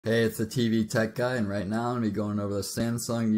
Hey, it's the TV Tech Guy, and right now I'm going to be going over the Samsung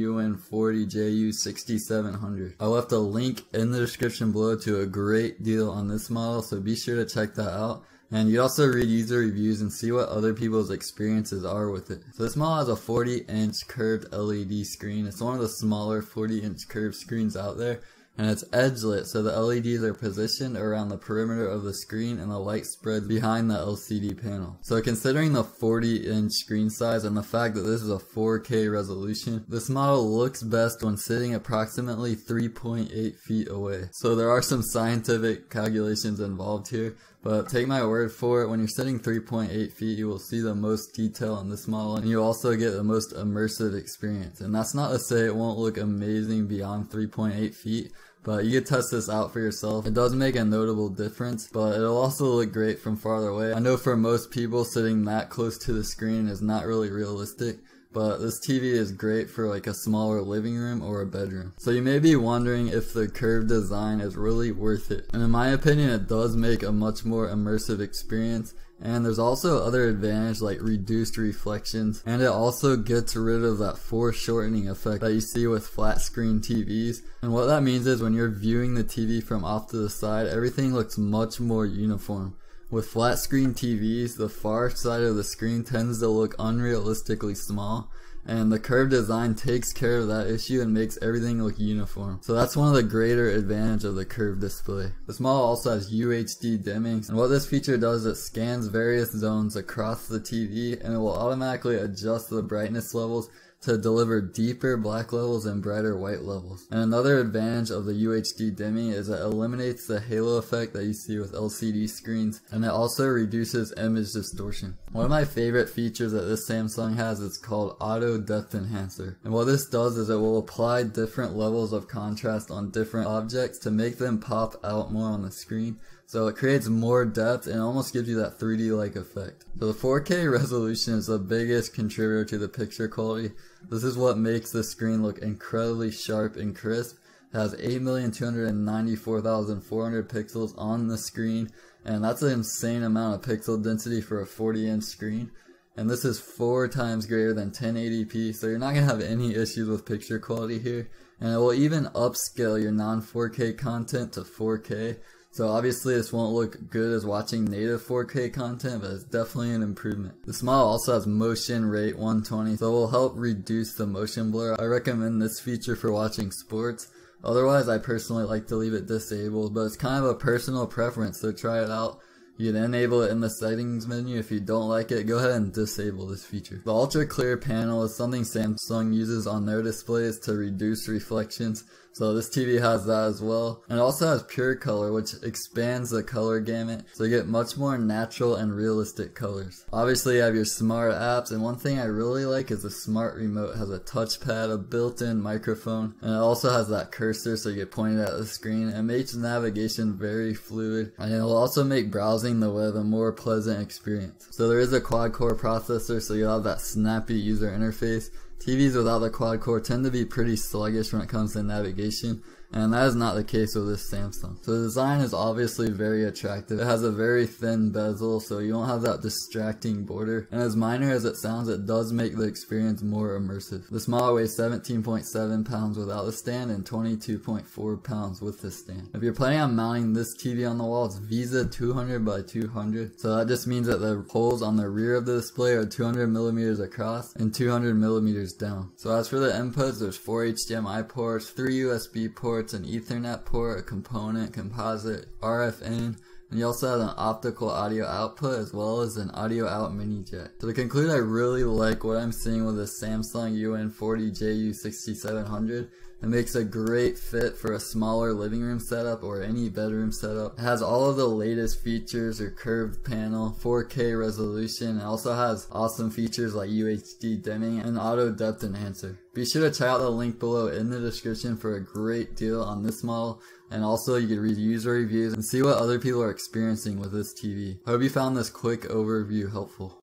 UN40JU6700. I left a link in the description below to a great deal on this model, so be sure to check that out. And you can also read user reviews and see what other people's experiences are with it. So this model has a 40-inch curved LED screen. It's one of the smaller 40-inch curved screens out there. And it's edge lit, so the LEDs are positioned around the perimeter of the screen and the light spreads behind the LCD panel. So considering the 40-inch screen size and the fact that this is a 4K resolution, this model looks best when sitting approximately 3.8 feet away. So there are some scientific calculations involved here, but take my word for it, when you're sitting 3.8 feet, you will see the most detail on this model, and you'll also get the most immersive experience. And that's not to say it won't look amazing beyond 3.8 feet, but you can test this out for yourself. It does make a notable difference, but it'll also look great from farther away. I know for most people, sitting that close to the screen is not really realistic, but this TV is great for like a smaller living room or a bedroom. So you may be wondering if the curved design is really worth it. And in my opinion, it does make a much more immersive experience. And there's also other advantages like reduced reflections, and it also gets rid of that foreshortening effect that you see with flat screen TVs. And what that means is when you're viewing the TV from off to the side, everything looks much more uniform. With flat screen TVs, the far side of the screen tends to look unrealistically small, and the curved design takes care of that issue and makes everything look uniform. So that's one of the greater advantages of the curved display. This model also has UHD dimming, and what this feature does is it scans various zones across the TV, and it will automatically adjust the brightness levels to deliver deeper black levels and brighter white levels. And another advantage of the UHD dimming is it eliminates the halo effect that you see with LCD screens, and it also reduces image distortion. One of my favorite features that this Samsung has is called Auto Depth Enhancer. And what this does is it will apply different levels of contrast on different objects to make them pop out more on the screen. So it creates more depth and almost gives you that 3D-like effect. So the 4K resolution is the biggest contributor to the picture quality. This is what makes the screen look incredibly sharp and crisp. It has 8,294,400 pixels on the screen, and that's an insane amount of pixel density for a 40-inch screen. And this is 4 times greater than 1080p, so you're not going to have any issues with picture quality here. And it will even upscale your non-4K content to 4K. So obviously this won't look good as watching native 4K content, but it's definitely an improvement. This model also has motion rate 120, so it will help reduce the motion blur. I recommend this feature for watching sports. Otherwise, I personally like to leave it disabled, but it's kind of a personal preference, so try it out. You can enable it in the settings menu. If you don't like it, go ahead and disable this feature. The ultra clear panel is something Samsung uses on their displays to reduce reflections. So this TV has that as well. And it also has pure color, which expands the color gamut, so you get much more natural and realistic colors. Obviously you have your smart apps, and one thing I really like is the smart remote has a touchpad, a built-in microphone, and it also has that cursor so you get pointed at the screen. It makes navigation very fluid, and it will also make browsing the web a more pleasant experience. So there is a quad-core processor, so you'll have that snappy user interface. TVs without the quad-core tend to be pretty sluggish when it comes to navigation, and that is not the case with this Samsung. So the design is obviously very attractive. It has a very thin bezel, so you won't have that distracting border, and as minor as it sounds, it does make the experience more immersive. This model weighs 17.7 pounds without the stand and 22.4 pounds with the stand. If you're planning on mounting this TV on the wall, it's Visa 200 by 200, so that just means that the holes on the rear of the display are 200 millimeters across and 200 millimeters down. So as for the inputs, there's 4 HDMI ports, 3 USB ports, an Ethernet port, a component, composite, RF in, and you also have an optical audio output as well as an audio out mini jack. So to conclude, I really like what I'm seeing with the Samsung UN40JU6700. It makes a great fit for a smaller living room setup or any bedroom setup. It has all of the latest features, your curved panel, 4K resolution. It also has awesome features like UHD dimming and auto depth enhancer. Be sure to check out the link below in the description for a great deal on this model, and also you can read user reviews and see what other people are experiencing with this TV. I hope you found this quick overview helpful.